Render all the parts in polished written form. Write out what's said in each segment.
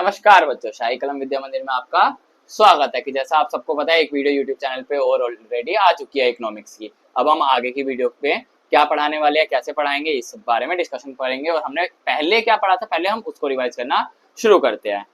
नमस्कार बच्चों, शाही कलम विद्या मंदिर में आपका स्वागत है। कि जैसा आप सबको पता है, एक वीडियो यूट्यूब चैनल पे और ऑलरेडी आ चुकी है इकोनॉमिक्स की। अब हम आगे की वीडियो पे क्या पढ़ाने वाले हैं, कैसे पढ़ाएंगे, इस बारे में डिस्कशन करेंगे। और हमने पहले क्या पढ़ा था, पहले हम उसको रिवाइज करना शुरू करते हैं।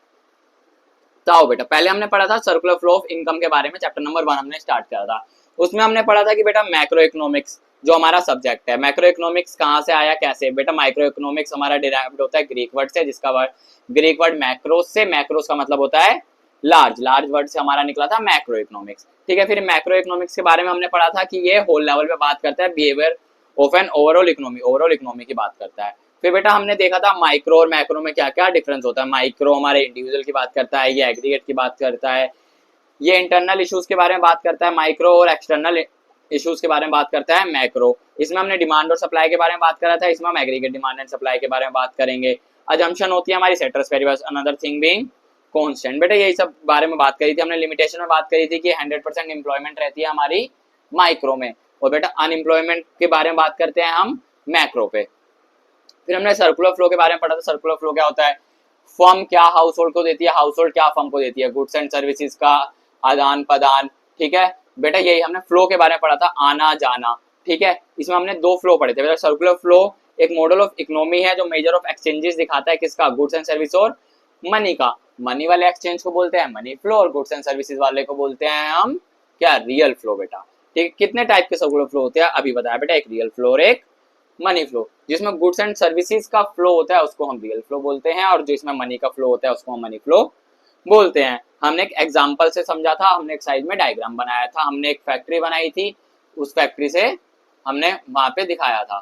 तो आओ बेटा, पहले हमने पढ़ा था सर्कुलर फ्लो ऑफ इनकम के बारे में, चैप्टर नंबर 1 हमने स्टार्ट किया था। उसमें हमने पढ़ा था कि बेटा मैक्रो इकोनॉमिक्स जो हमारा सब्जेक्ट है, मैक्रो इकोनॉमिक्स कहाँ से आया, कैसे। बेटा माइक्रो इकोनॉमिक्स हमारा डिराइव्ड होता है ग्रीक वर्ड से, जिसका वर्ड ग्रीक वर्ड मैक्रोस से, मैक्रोस का मतलब होता है लार्ज, लार्ज वर्ड से हमारा निकला था मैक्रो इकोनॉमिक्स। ठीक है, फिर मैक्रो इकोनॉमिक्स के बारे में हमने पढ़ा था कि ये होल लेवल पे बात करता है, behaviour of an overall economy, overall economy की बात करता है। फिर बेटा हमने देखा था माइक्रो और मैक्रो में क्या क्या डिफरेंस होता है। माइक्रो हमारे इंडिविजुअल की बात करता है, ये एग्रीगेट की बात करता है, ये इंटरनल इश्यूज के बारे में बात करता है माइक्रो, और एक्सटर्नल इश्यूज के बारे में बात करता है मैक्रो। इसमें हमने डिमांड और सप्लाई के बारे में बात करा था, इसमें हम एग्रीगेट डिमांड एंड सप्लाई के बारे में बात करेंगे। अजम्पशन होती है हमारी ceteris variables, another thing being constant. बेटा यही सब बारे में बात करी थी हमने। लिमिटेशन में बात करी थी कि 100% एम्प्लॉयमेंट रहती है हमारी माइक्रो में, और बेटा अनएम्प्लॉयमेंट के बारे में बात करते हैं हम मैक्रो पे। फिर हमने सर्कुलर फ्लो के बारे में पढ़ा था। सर्कुलर फ्लो क्या होता है, फर्म क्या हाउस होल्ड को देती है, हाउस होल्ड क्या फर्म को देती है, गुड्स एंड सर्विसेज का आदान प्रदान। ठीक है बेटा, यही हमने फ्लो के बारे में पढ़ा था, आना जाना। ठीक है, इसमें हमने दो फ्लो पढ़े थे बेटा। सर्कुलर फ्लो एक मॉडल ऑफ इकोनॉमी है जो मेजर ऑफ एक्सचेंजेस दिखाता है, किसका, गुड्स एंड सर्विस और मनी का। मनी वाले एक्सचेंज को बोलते हैं मनी फ्लो, और गुड्स एंड सर्विसेज वाले को बोलते हैं हम क्या, रियल फ्लो बेटा। ठीक, कितने टाइप के सर्कुलर फ्लो होते हैं अभी बताया बेटा, एक रियल फ्लो और एक मनी फ्लो। जिसमें गुड्स एंड सर्विसेज का फ्लो होता है उसको हम रियल फ्लो बोलते हैं, और जिसमें मनी का फ्लो होता है उसको हम मनी फ्लो बोलते हैं। हमने एक एग्जांपल से समझा था, हमने एक साइड में डायग्राम बनाया था, हमने एक फैक्ट्री बनाई थी, उस फैक्ट्री से हमने वहां पे दिखाया था।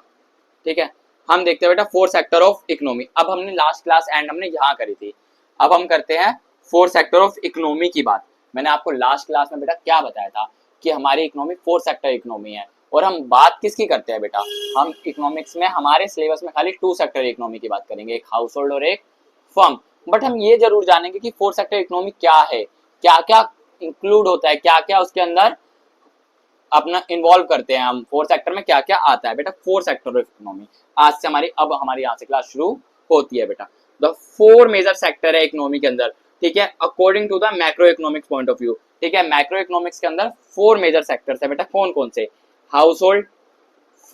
ठीक है, हम देखते हैं बेटा फोर सेक्टर ऑफ इकोनॉमी। अब हमने लास्ट क्लास एंड हमने यहाँ करी थी, अब हम करते हैं फोर सेक्टर ऑफ इकोनॉमी की बात। मैंने आपको लास्ट क्लास में बेटा क्या बताया था कि हमारी इकोनॉमी फोर सेक्टर इकोनॉमी है, और हम बात किसकी करते हैं बेटा, हम इकोनॉमिक्स में हमारे सिलेबस में खाली टू सेक्टर इकोनॉमी की बात करेंगे, एक हाउस होल्ड और एक फर्म। बट हम ये जरूर जानेंगे कि फोर सेक्टर इकोनॉमी क्या है, क्या क्या इंक्लूड होता है, क्या क्या उसके अंदर अपना इन्वॉल्व करते हैं हम, फोर सेक्टर में क्या क्या आता है बेटा। फोर सेक्टर ऑफ इकोनॉमी आज से हमारी यहाँ से क्लास शुरू होती है बेटा। द फोर मेजर सेक्टर है इकोनॉमी के अंदर। ठीक है, according to the macro economics point of view. ठीक है, मैक्रो इकोनॉमिक्स के अंदर फोर मेजर सेक्टर्स है बेटा। कौन कौन से, house hold,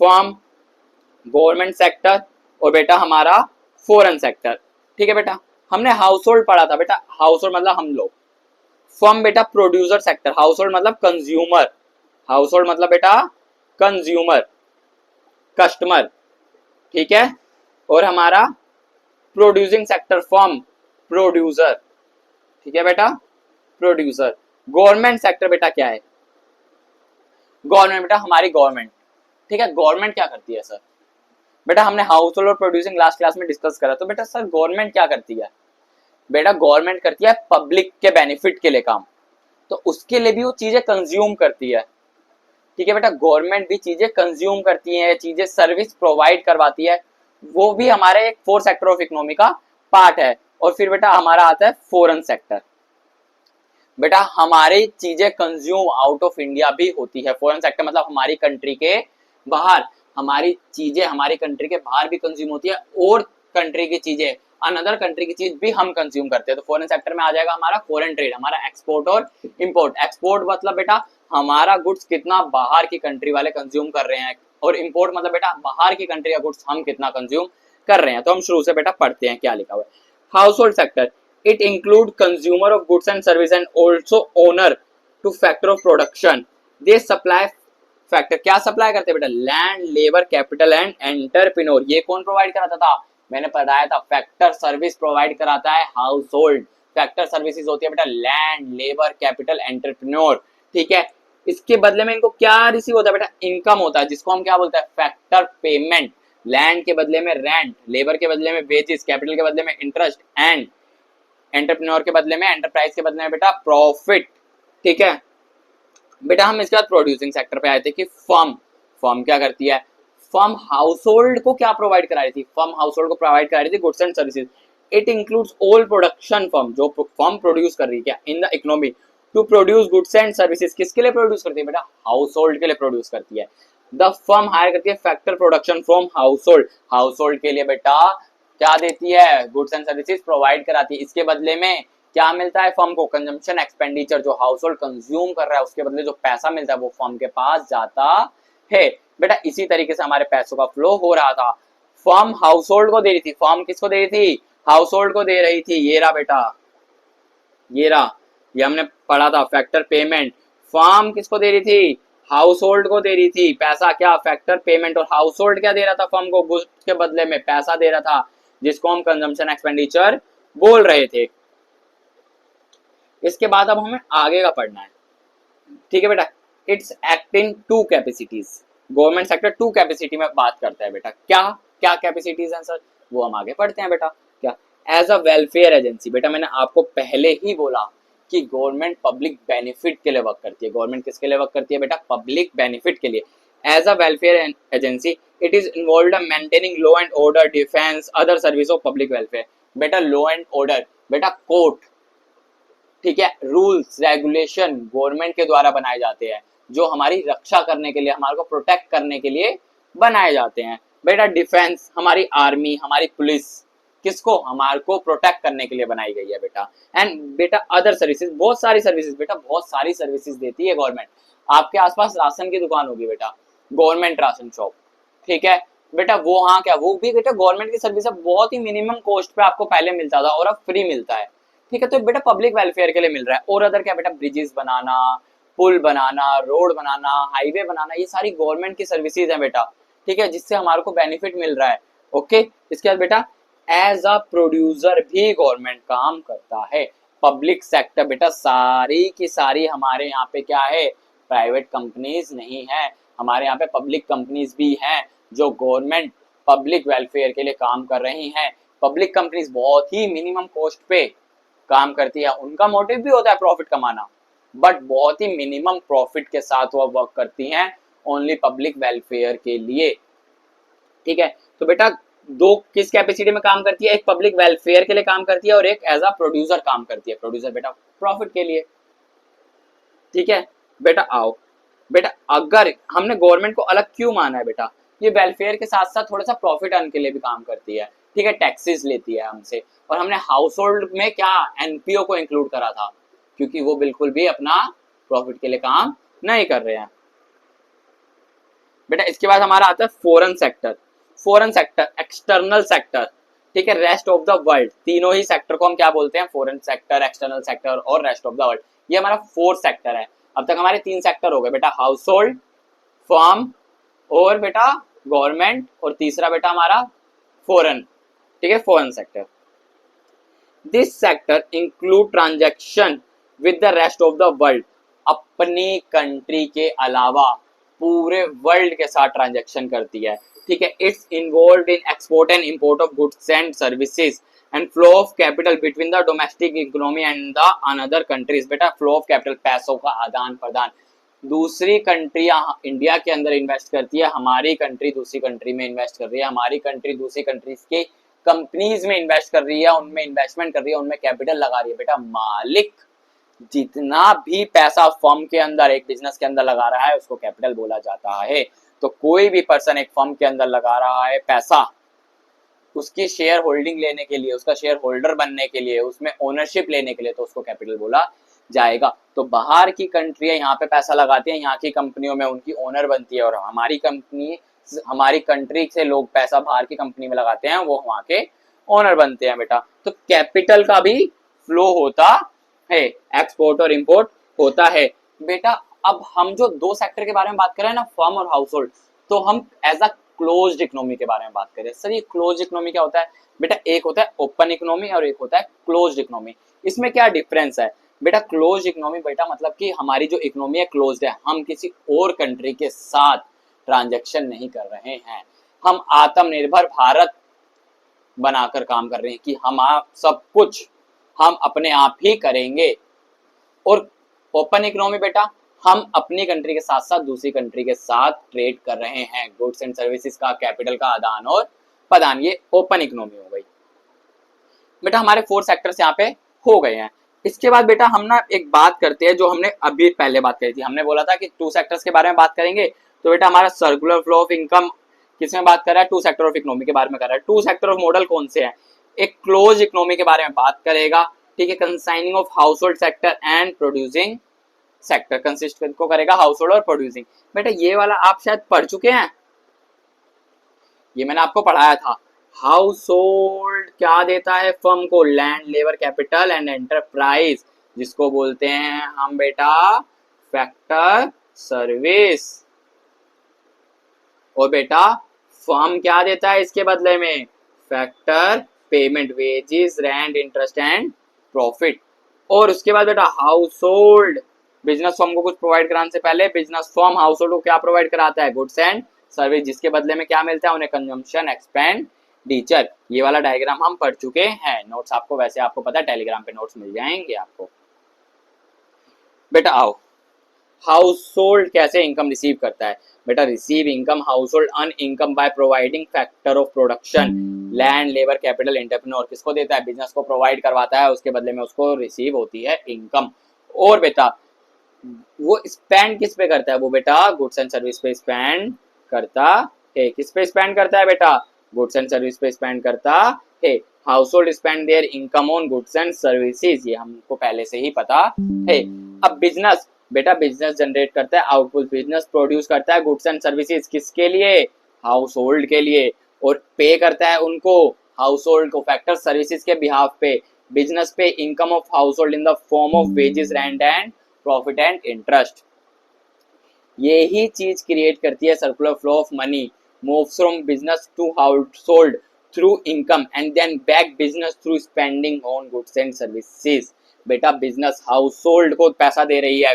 firm, government sector और बेटा हमारा फॉरेन सेक्टर। ठीक है बेटा, हमने हाउस होल्ड पढ़ा था बेटा, हाउस होल्ड मतलब हम लोग, फर्म बेटा प्रोड्यूसर सेक्टर, हाउस होल्ड मतलब कंज्यूमर, हाउस होल्ड मतलब बेटा कंज्यूमर, कस्टमर। ठीक है, और हमारा प्रोड्यूसिंग सेक्टर फर्म, प्रोड्यूसर। ठीक है बेटा, प्रोड्यूसर। गवर्नमेंट सेक्टर बेटा क्या है, गवर्नमेंट बेटा हमारी गवर्नमेंट। ठीक है, गवर्नमेंट क्या करती है सर, बेटा हमने हाउस होल्ड और प्रोड्यूसिंग लास्ट क्लास में डिस्कस करा। तो बेटा सर गवर्नमेंट क्या करती है, बेटा गवर्नमेंट करती है पब्लिक के बेनिफिट के लिए काम, तो उसके लिए भी वो चीजें कंज्यूम करती है। ठीक है बेटा, गवर्नमेंट भी चीजें कंज्यूम करती है, चीजें सर्विस प्रोवाइड करवाती है, वो भी हमारे एक फोर सेक्टर ऑफ इकोनॉमी का पार्ट है। और फिर बेटा हमारा आता है फॉरेन सेक्टर। बेटा हमारी चीजें कंज्यूम आउट ऑफ इंडिया भी होती है, फॉरेन सेक्टर मतलब हमारी कंट्री के बाहर, हमारी चीजें हमारी कंट्री के बाहर भी कंज्यूम होती है, और कंट्री की चीजें, अनदर कंट्री की चीज भी हम कंज्यूम करते हैं। तो फॉरेन सेक्टर में आ जाएगा हमारा फॉरेन ट्रेड, हमारा एक्सपोर्ट और इंपोर्ट। एक्सपोर्ट मतलब बेटा हमारा गुड्स कितना बाहर की कंट्री वाले कंज्यूम कर रहे हैं, और इंपोर्ट मतलब बेटा बाहर की कंट्री का गुड्स हम कितना कंज्यूम कर रहे हैं। तो हम शुरू से बेटा पढ़ते हैं क्या लिखा हुआ है। House hold sector, it include consumer of goods and service and also owner to factor of production. They supply factor, क्या सप्लाई करते हैं बेटा, land, labour, capital and entrepreneur. ये कौन प्रोवाइड कराता था, मैंने बताया था फैक्टर सर्विस प्रोवाइड कराता है हाउस होल्ड। फैक्टर सर्विसेज होती है बेटा लैंड, लेबर, कैपिटल, एंटरप्रेन्योर। ठीक है, इसके बदले में इनको क्या रिसीव होता है बेटा, इनकम होता है, जिसको हम क्या बोलते हैं, फैक्टर पेमेंट। लैंड के बदले में रेंट, लेबर के बदले में वेजेस, कैपिटल के बदले में इंटरेस्ट, एंड एंटरप्रेन्योर के बदले में, एंटरप्राइज के बदले में बेटा प्रॉफिट। ठीक है बेटा, हम इसके बाद प्रोड्यूसिंग सेक्टर पे आए थे कि फर्म, फर्म क्या करती है, फर्म हाउस होल्ड को क्या प्रोवाइड करा रही थी, फर्म हाउस होल्ड को प्रोवाइड करा रही थी goods and services. It includes all production firm, जो फर्म प्रोड्यूस कर रही है क्या in the economy to produce goods and services. किसके लिए प्रोड्यूस करती है बेटा, हाउस होल्ड के लिए प्रोड्यूस करती है। द फर्म हायर करती है factor production from house hold, house hold के लिए बेटा क्या देती है, गुड्स एंड सर्विसेज प्रोवाइड कराती है। इसके बदले में क्या मिलता है फर्म को, कंजम्पशन एक्सपेंडिचर, जो हाउस होल्ड कंज्यूम कर रहा है उसके बदले जो पैसा मिलता है वो फर्म के पास जाता है। बेटा इसी तरीके से हमारे पैसों का फ्लो हो रहा था। फर्म हाउस होल्ड को दे रही थी, फर्म किसको दे रही थी, हाउस होल्ड को दे रही थी। ये रहा बेटा, ये रहा, ये हमने पढ़ा था फैक्टर पेमेंट। फर्म किसको दे रही थी, हाउस होल्ड को दे रही थी पैसा, क्या, फैक्टर पेमेंट। और हाउस होल्ड क्या दे रहा था फर्म को, गुड्स के बदले में पैसा दे रहा था, जिसको हम कंजम्पशन एक्सपेंडिचर बोल रहे थे। इसके बाद अब हमें आगे का पढ़ना है, ठीक है बेटा। It's act in two capacities, government sector two capacity में बात करता है बेटा। क्या क्या कैपेसिटीज हैं सर, वो हम आगे पढ़ते हैं बेटा। क्या, एज अ वेलफेयर एजेंसी, बेटा मैंने आपको पहले ही बोला कि गवर्नमेंट पब्लिक बेनिफिट के लिए वर्क करती है। गवर्नमेंट किसके लिए वर्क करती है बेटा, पब्लिक बेनिफिट के लिए। As a welfare agency it is involved in maintaining law and order, defence, other service of public welfare. बेटा लॉ एंड ऑर्डर, बेटा कोर्ट, ठीक है, रूल्स रेगुलेशन गवर्नमेंट के द्वारा बनाए जाते हैं, जो हमारी रक्षा करने के लिए, हमारे को प्रोटेक्ट करने के लिए बनाए जाते हैं। बेटा डिफेंस, हमारी आर्मी, हमारी पुलिस, किसको, हमारे को प्रोटेक्ट करने के लिए बनाई गई है बेटा। एंड बेटा अदर सर्विसेज, बहुत सारी सर्विसेज बेटा, बहुत सारी सर्विसेज देती है गवर्नमेंट। आपके आसपास राशन की दुकान होगी बेटा, गवर्नमेंट राशन शॉप, ठीक है बेटा, वो हाँ क्या, वो भी बेटा गवर्नमेंट की सर्विस है, बहुत ही मिनिमम कॉस्ट पे आपको पहले मिलता था और अब फ्री मिलता है, ठीक है। तो बेटा पब्लिक वेलफेयर के लिए मिल रहा है। और अदर क्या बेटा, ब्रिजेस बनाना, पुल बनाना, रोड बनाना, हाईवे बनाना, ये सारी गवर्नमेंट की सर्विसेज हैं बेटा, ठीक है, जिससे हमारे को बेनिफिट मिल रहा है। ओके, इसके बाद बेटा एज अ प्रोड्यूसर भी गवर्नमेंट काम करता है। पब्लिक सेक्टर बेटा सारी की सारी हमारे यहाँ पे क्या है, प्राइवेट कंपनीज नहीं है, हमारे यहाँ पे पब्लिक कंपनीज भी हैं जो गवर्नमेंट पब्लिक वेलफेयर के लिए काम कर रही हैं। पब्लिक कंपनीज बहुत ही मिनिमम कॉस्ट पे काम करती है, उनका मोटिव भी होता है प्रॉफिट कमाना, बट बहुत ही मिनिमम प्रॉफिट के साथ वो वर्क करती हैं, ओनली पब्लिक वेलफेयर के लिए, ठीक है। तो बेटा दो किस कैपेसिटी में काम करती है, एक पब्लिक वेलफेयर के लिए काम करती है और एक एज अ प्रोड्यूसर काम करती है। प्रोड्यूसर बेटा प्रॉफिट के लिए, ठीक है बेटा। आओ बेटा, अगर हमने गवर्नमेंट को अलग क्यों माना है बेटा, ये वेलफेयर के साथ साथ थोड़ा सा प्रॉफिट अर्न के लिए भी काम करती है, ठीक है, टैक्सेस लेती है हमसे। और हमने हाउस होल्ड में क्या, एनपीओ को इंक्लूड करा था, क्योंकि वो बिल्कुल भी अपना प्रॉफिट के लिए काम नहीं कर रहे हैं बेटा। इसके बाद हमारा आता है foreign sector. Foreign sector, external sector, ठीक है, रेस्ट ऑफ द वर्ल्ड। तीनों ही सेक्टर को हम क्या बोलते हैं, फॉरेन सेक्टर, एक्सटर्नल सेक्टर और रेस्ट ऑफ द वर्ल्ड। ये हमारा 4 सेक्टर है। अब तक हमारे 3 सेक्टर हो गए बेटा, हाउस होल्ड, फर्म और बेटा गवर्नमेंट, और तीसरा बेटा हमारा फॉरेन, ठीक है, foreign sector. This sector include transaction with the rest of the world, अपनी कंट्री के अलावा पूरे वर्ल्ड के साथ ट्रांजैक्शन करती है, ठीक है। It's involved in export and import of goods and services and flow of capital between the domestic economy and the another countries. बेटा फ्लो ऑफ कैपिटल, पैसों का आदान प्रदान, दूसरी कंट्रियां इंडिया के अंदर इन्वेस्ट करती है, हमारी कंट्री दूसरी कंट्री में इन्वेस्ट कर रही है, हमारी कंट्री दूसरी कंट्रीज के कंपनीज में इन्वेस्ट कर रही है, उनमें इन्वेस्टमेंट कर रही है, उनमें कैपिटल लगा रही है। बेटा मालिक जितना भी पैसा फर्म के अंदर, एक बिजनेस के अंदर लगा रहा है उसको कैपिटल बोला जाता है। तो कोई भी पर्सन एक फर्म के अंदर लगा रहा है पैसा, उसकी शेयर होल्डिंग लेने के लिए, उसका शेयर होल्डर बनने के लिए, उसमें ओनरशिप लेने के लिए, तो उसको कैपिटल बोला जाएगा। तो बाहर की कंट्रियां यहाँ पे पैसा लगाती हैं, यहाँ की कंपनियों में उनकी ओनर बनती है, और हमारी कंपनी, हमारी कंट्री से लोग पैसा बाहर की कंपनी में लगाते हैं, वो वहाँ के ओनर बनते हैं बेटा। तो कैपिटल का भी फ्लो होता है, एक्सपोर्ट और इंपोर्ट होता है बेटा। अब हम जो 2 सेक्टर के बारे में बात कर रहे हैं ना, फर्म और हाउस होल्ड, तो हम एज अ क्लोज्ड इकोनॉमी के बारे में बात करें। सर ये क्लोज्ड इकोनॉमी क्या होता है बेटा, एक होता है ओपन इकोनॉमी और एक होता है क्लोज्ड इकोनॉमी। इसमें क्या डिफरेंस है बेटा, क्लोज्ड इकोनॉमी बेटा मतलब कि हमारी जो इकोनॉमी है क्लोज्ड है, हम किसी और कंट्री के साथ ट्रांजैक्शन नहीं कर रहे हैं, हम आत्मनिर्भर भारत बनाकर काम कर रहे हैं कि हम सब कुछ हम अपने आप ही करेंगे। और ओपन इकोनॉमी बेटा हम अपनी कंट्री के साथ साथ दूसरी कंट्री के साथ ट्रेड कर रहे हैं, गुड्स एंड सर्विसेज का, कैपिटल का आदान और प्रदान, ये ओपन इकोनॉमी हो गई बेटा। हमारे 4 सेक्टर्स यहाँ पे हो गए हैं। इसके बाद बेटा हम ना एक बात करते हैं जो हमने अभी पहले बात करी थी, हमने बोला था कि 2 सेक्टर्स के बारे में बात करेंगे। तो बेटा हमारा सर्कुलर फ्लो ऑफ इनकम किसमें बात कर रहा है, टू सेक्टर ऑफ इकोनॉमी के बारे में कर रहा है। टू सेक्टर ऑफ मॉडल कौन से हैं, एक क्लोज इकोनॉमी के बारे में बात करेगा, ठीक है, consisting of household sector and producing sector, consist को करेगा हाउस होल्ड और प्रोड्यूसिंग। बेटा ये वाला आप शायद पढ़ चुके हैं, ये मैंने आपको पढ़ाया था। हाउस होल्ड क्या देता है फर्म को, land, labour capital and enterprise, जिसको बोलते हैं हम बेटा फैक्टर सर्विस। और बेटा फर्म क्या देता है इसके बदले में, factor payment, wages, rent, interest and profit. और उसके बाद बेटा हाउस होल्ड, बिजनेस फर्म को कुछ प्रोवाइड कराने से पहले बिजनेस फर्म हाउस होल्ड को क्या प्रोवाइड कराता है, गुड्स एंड सर्विस, जिसके बदले में क्या मिलता है उन्हें, कंजम्पशन एक्सपेंडिचर। ये वाला डायग्राम हम पढ़ चुके हैं, नोट्स आपको वैसे आपको पता है टेलीग्राम पे नोट्स मिल जाएंगे आपको। बेटा आओ, हाउस होल्ड कैसे इनकम रिसीव करता है, बेटा receive income house hold earn income by providing factor of production, land, labour capital, entrepreneur, किसको देता है, बिजनेस को प्रोवाइड करवाता है, उसके बदले में उसको रिसीव होती है इनकम। और बेटा वो स्पेंड किस पे करता है, वो बेटा गुड्स एंड सर्विस पे स्पेंड करता है। किस पे स्पेंड करता है बेटा, गुड्स एंड सर्विस पे स्पेंड करता है। House hold spend there income on goods and services, ये हमको पहले से ही पता है। अब बिजनेस, बेटा बिजनेस जनरेट करता है आउटपुट, बिजनेस प्रोड्यूस करता है गुड्स एंड सर्विसेज, किसके लिए, हाउस होल्ड के लिए, और पे करता है उनको हाउस होल्ड को फैक्टर सर्विसेज के बिहाफ पे। Business pay income of household in the form of wages, rent and profit and interest. यही चीज क्रिएट करती है circular flow of money, moves from business to household through income and then back business through spending on goods and services. बेटा business household को पैसा दे रही है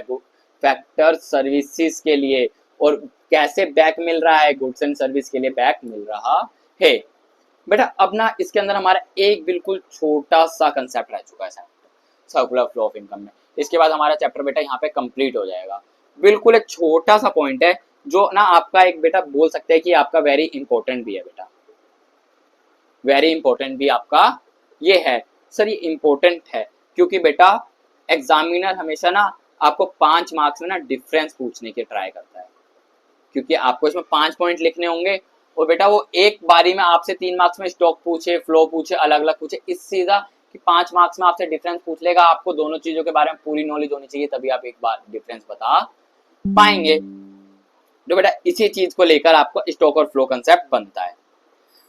factor services के लिए, और कैसे बैक मिल रहा है, गुड्स एंड सर्विस के लिए बैक मिल रहा है। बेटा अब ना इसके अंदर हमारा एक बिल्कुल छोटा सा कंसेप्ट रह चुका है सर्कुलर फ्लो ऑफ इनकम में। इसके बाद हमारा चैप्टर बेटा यहाँ पे कंप्लीट हो जाएगा। बिल्कुल एक छोटा सा पॉइंट है जो ना आपका एक बेटा बोल सकते हैं कि आपका वेरी इंपॉर्टेंट भी है बेटा, वेरी इंपॉर्टेंट भी आपका ये है। सर ये इंपॉर्टेंट है क्योंकि बेटा एग्जामिनर हमेशा ना आपको 5 मार्क्स में ना डिफरेंस पूछने की ट्राई करता है, क्योंकि आपको इसमें 5 पॉइंट लिखने होंगे और बेटा वो एक बारी में आपसे 3 मार्क्स में स्टॉक पूछे, फ्लो पूछे, अलग अलग पूछे, इस सीधा कि 5 मार्क्स में आपसे डिफरेंस पूछ लेगा। आपको दोनों चीजों के बारे में पूरी नॉलेज होनी चाहिए, तभी आप एक बार डिफरेंस बता पाएंगे। तो बेटा इसी चीज को लेकर आपको स्टॉक और फ्लो कंसेप्ट बनता है।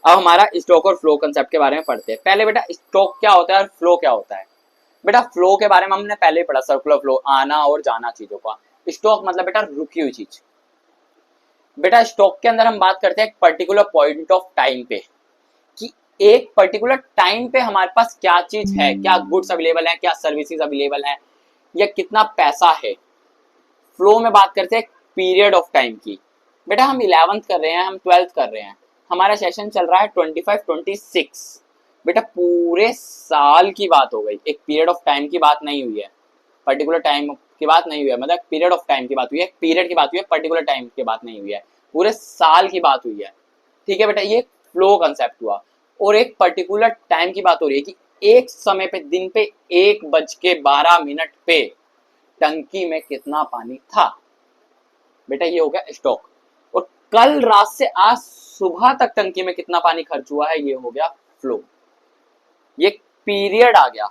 अब हमारा स्टॉक और फ्लो कंसेप्ट के बारे में पढ़ते हैं। पहले बेटा स्टॉक क्या होता है और फ्लो क्या होता है। बेटा फ्लो के बारे में हमने पहले ही पढ़ा, सर्कुलर फ्लो, आना और जाना चीजों का। स्टॉक मतलब बेटा रुकी हुई चीज। बेटा स्टॉक के अंदर हम बात करते हैं एक पर्टिकुलर पॉइंट ऑफ टाइम पे, कि एक पर्टिकुलर टाइम पे हमारे पास क्या चीज है, क्या गुड्स अवेलेबल है, क्या सर्विसेज अवेलेबल है, या कितना पैसा है। फ्लो में बात करते हैं पीरियड ऑफ टाइम की। बेटा हम 11th कर रहे हैं, हम 12th कर रहे हैं, हमारा सेशन चल रहा है 25-26। बेटा पूरे साल की बात हो गई, एक पीरियड ऑफ टाइम की बात नहीं हुई है, पर्टिकुलर टाइम की बात नहीं हुई है, मतलब पीरियड ऑफ टाइम की बात हुई है, पीरियड की बात हुई है, पर्टिकुलर टाइम की बात नहीं हुई है, पूरे साल की बात हुई है। ठीक है बेटा, ये फ्लो कंसेप्ट हुआ। और एक पर्टिकुलर टाइम की बात हो रही है कि एक समय पे, दिन पे 1:12 पे टंकी में कितना पानी था। बेटा ये हो गया स्टॉक। और कल रात से आज सुबह तक टंकी में कितना पानी खर्च हुआ है, ये हो गया फ्लो। ये पीरियड आ गया,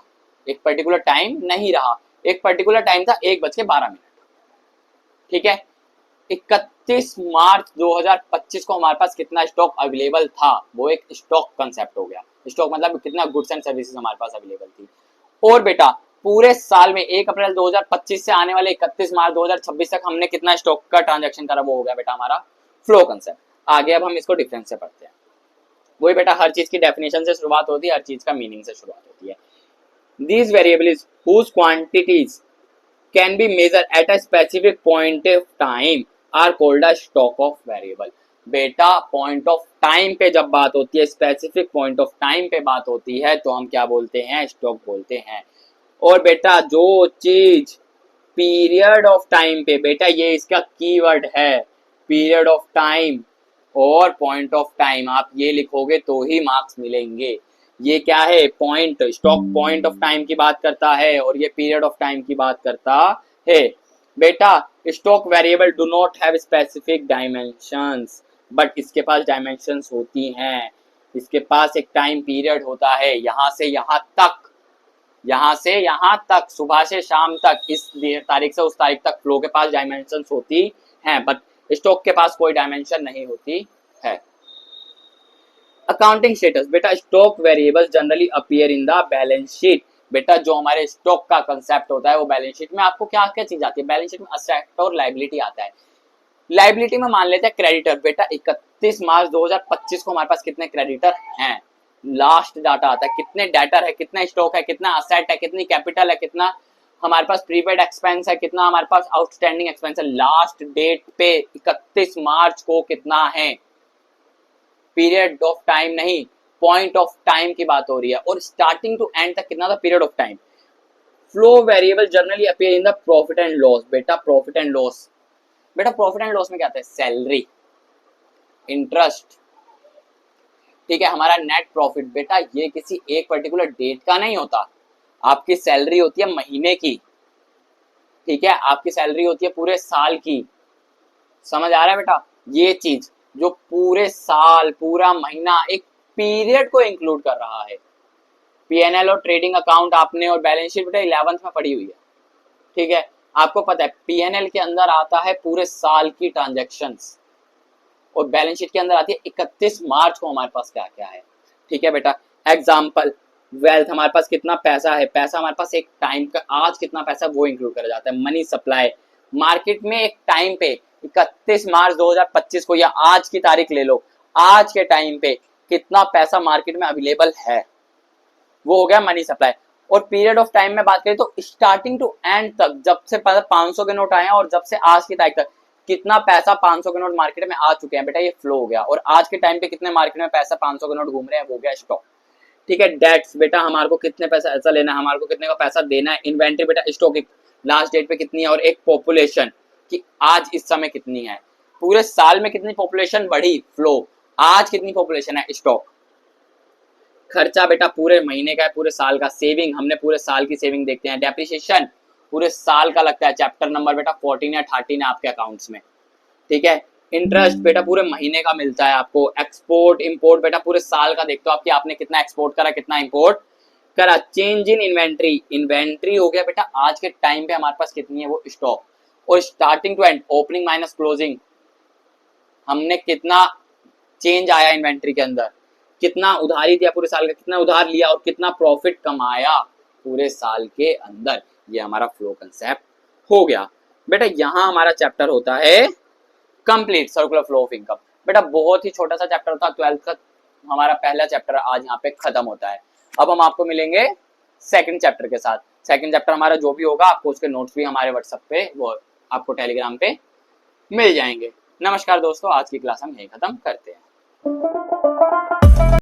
एक पर्टिकुलर टाइम नहीं रहा, एक पर्टिकुलर टाइम था 1:12। ठीक है, 31 मार्च 2025 को हमारे पास कितना स्टॉक अवेलेबल था, वो एक स्टॉक कंसेप्ट हो गया। स्टॉक मतलब कितना गुड्स एंड सर्विसेज हमारे पास अवेलेबल थी। और बेटा पूरे साल में 1 अप्रैल 2025 से आने वाले 31 मार्च 2026 तक हमने कितना स्टॉक का ट्रांजैक्शन करा, वो हो गया बेटा हमारा फ्लो कंसेप्ट। आगे अब हम इसको डिफरेंस से पढ़ते हैं। वही बेटा हर चीज की डेफिनेशन से शुरुआत होती है, हर चीज का मीनिंग से शुरुआत होती है। These variables whose quantities can be measured at a specific point of time are called a stock of variable। बेटा पॉइंट ऑफ टाइम पे जब बात होती है, स्पेसिफिक पॉइंट ऑफ टाइम पे बात होती है, तो हम क्या बोलते हैं, स्टॉक बोलते हैं। और बेटा जो चीज पीरियड ऑफ टाइम पे, बेटा ये इसका कीवर्ड है, पीरियड ऑफ टाइम और पॉइंट ऑफ टाइम, आप ये लिखोगे तो ही मार्क्स मिलेंगे। ये क्या है, point, stock point of time की बात करता है और ये पीरियड ऑफ टाइम की बात करता है। बेटा stock variable do not have specific dimensions. But इसके पास डायमेंशंस होती हैं, इसके पास एक टाइम पीरियड होता है, यहाँ से यहाँ तक, यहाँ से यहाँ तक, सुबह से शाम तक, इस तारीख से उस तारीख तक फ्लो के पास डायमेंशंस होती हैं, बट स्टॉक के पास कोई डायमेंशन नहीं होती है। अकाउंटिंग स्टेटस, बेटा stock variables generally appear in the balance sheet. बेटा जो हमारे स्टॉक का कंसेप्ट होता है वो बैलेंस शीट में आपको क्या क्या चीज आती है, बैलेंस शीट में असेट और लायबिलिटी आता है। लायबिलिटी में मान लेते हैं क्रेडिटर, बेटा 31 मार्च 2025 को हमारे पास कितने क्रेडिटर हैं, लास्ट डाटा आता है, कितने डेटर है, कितना स्टॉक है, कितना असेट है, कितनी कैपिटल है, कितना हमारे पास प्रीपेड एक्सपेंस है, कितना हमारे पास आउटस्टैंडिंग एक्सपेंस है, लास्ट डेट पे 31 मार्च को कितना है, पीरियड ऑफ टाइम नहीं, पॉइंट ऑफ टाइम की बात हो रही है, और स्टार्टिंग टू एंड तक कितना था period of time. Flow variable generally appear in the profit and loss, बेटा प्रॉफिट एंड लॉस, बेटा प्रॉफिट एंड लॉस में क्या आता है, सैलरी, इंटरेस्ट, ठीक है, हमारा नेट प्रॉफिट, बेटा ये किसी एक पर्टिकुलर डेट का नहीं होता, आपकी सैलरी होती है महीने की, ठीक है, आपकी सैलरी होती है पूरे साल की, समझ आ रहा है बेटा, ये चीज जो पूरे साल पूरा महीना एक पीरियड को इंक्लूड कर रहा है। पीएनएल और ट्रेडिंग अकाउंट आपने और बैलेंस शीट बेटा 11th में पढ़ी हुई है, ठीक है, आपको पता है पीएनएल के अंदर आता है पूरे साल की ट्रांजैक्शंस और बैलेंस शीट के अंदर आती है 31 मार्च को हमारे पास क्या क्या है, ठीक है बेटा। एग्जाम्पल वेल्थ, हमारे पास कितना पैसा है, पैसा हमारे पास एक टाइम का, आज कितना पैसा वो इंक्लूड करा जाता है। मनी सप्लाई, मार्केट में एक टाइम पे 31 मार्च 2025 को या आज की तारीख ले लो, आज के टाइम पे कितना पैसा मार्केट में अवेलेबल है, वो हो गया मनी सप्लाई। और पीरियड ऑफ टाइम में बात करें तो स्टार्टिंग टू एंड तक, जब से 500 के नोट आए हैं और जब से आज की तारीख तक कितना पैसा 500 के नोट मार्केट में आ चुके हैं, बेटा ये फ्लो हो गया। और आज के टाइम पे कितने मार्केट में पैसा 500 के नोट घूम रहे हैं, वो गया स्टॉक, ठीक है। डेट्स, बेटा हमारे को कितने पैसा ऐसा लेना है, हमारे को कितने का पैसा देना है। इन्वेंट्री, बेटा स्टॉक लास्ट डेट पे कितनी है, और एक पॉपुलेशन कि आज इस समय कितनी है, पूरे साल में कितनी पॉपुलेशन बढ़ी, फ्लो, आज कितनी पॉपुलेशन है, स्टॉक। खर्चा बेटा पूरे महीने का है, पूरे साल का। सेविंग, हमने पूरे साल की सेविंग देखते हैं। डेप्रिसिएशन पूरे साल का लगता है, चैप्टर नंबर बेटा 14 या 13 है आपके अकाउंट्स में, ठीक है। इंटरेस्ट बेटा पूरे महीने का मिलता है आपको। एक्सपोर्ट इंपोर्ट बेटा पूरे साल का देखते हो आप कि आपने कितना एक्सपोर्ट करा, कितना इंपोर्ट करा। चेंज इन इन्वेंट्री, इन्वेंट्री हो गया बेटा आज के टाइम पे हमारे पास कितनी है, वो स्टॉक। और starting to end, opening minus closing, हमने कितना चेंज आया इन्वेंट्री के अंदर, कितना उधारी दिया पूरे साल का, कितना उधार लिया और कितना प्रॉफिट कमाया पूरे साल के अंदर, ये हमारा फ्लो कंसेप्ट हो गया। बेटा यहाँ हमारा चैप्टर होता है complete, circular flow of income. बेटा बहुत ही छोटा सा चैप्टर था, 12th का हमारा पहला चैप्टर आज यहाँ पे खत्म होता है। अब हम आपको मिलेंगे सेकंड चैप्टर के साथ। सेकंड चैप्टर हमारा जो भी होगा, आपको उसके नोट्स भी हमारे व्हाट्सएप पे, वो आपको टेलीग्राम पे मिल जाएंगे। नमस्कार दोस्तों, आज की क्लास हम यहीं खत्म करते हैं।